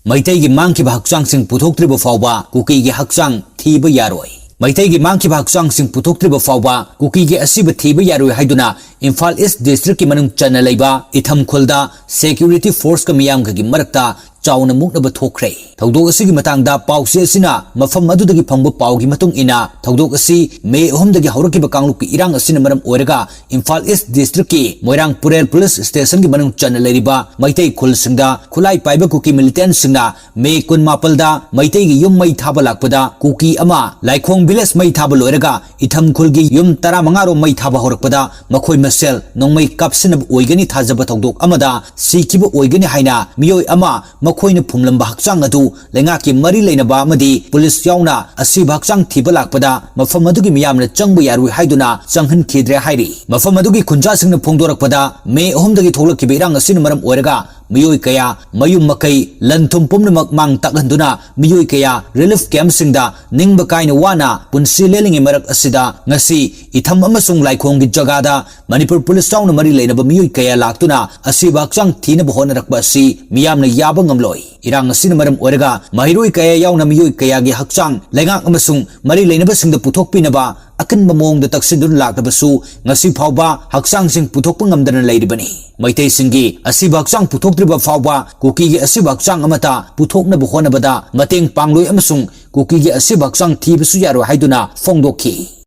Meiteigi mangkhiba Hakchang puthoktrifaoba kukigi Hakchang thiba yaroi. Meiteigi mangkhiba Hakchang puthoktrifaoba kukigi asiba thiba yaroi haiduna Imphal East District ki manung chana leiba itham khulda security force ka miyam ka gi marakta chauna muknaba thokre. Thaudok asigi matangda pause asina mafam adudagi phangba paugi matung ina thaudok asi May 3 dagi haurakiba kangluk ki irang asina maram oiraga Imphal East District ki Moirang Purel Police Station ki manung chana leiriba Meitei khul singda khulai paiba kuki militant singna May 18 da Meitei gi yum mai thaba lakpada kuki ama Laikhong village mai thaba loiraga itham khulgi yum 15 ro mai thaba horakpada makhoi masel nongmai kapsinab oigani thajaba thaudok amada sikiba oigani haina miyoi ama makhoi phumlamba Hakchang adu lengaki mari leinaba amadi police yauna asiba Hakchang thiba lakpada mafam adugi miyamna changbu yarui haiduna changhan khidre hairi mafam adugi khunja singna phongdorakpada May 3 dagi tholakiba irang asina maram oiraga miyoi kaya mayum makai lanthum pumnamak mang takhanduna miyoi kaya relief camp singda ningba kaina wana punsi lelingi marak asida ngasi itham amasung laikhong gi jagada Manipur police town mari leinaba miyoi kaya laktuna asiba Hakchang thina bahona rakba asi miyamna yaba ngamloi irang asina maram oiraga mahiroi kaya yauna miyoi kaya gi Hakchang lengak amasung mari leinaba singda puthokpinaba akan mamong da taksindun laktabasu ngasi phauba Hakchang puthokpa ngamdana leiribani Meitei singi asiba Hakchang puthoktrifaoba kukigi asiba Hakchang amata puthokna buhona bada mateng pangloi amasung kukigi asiba Hakchang thibasu yaroi haiduna phongdokhi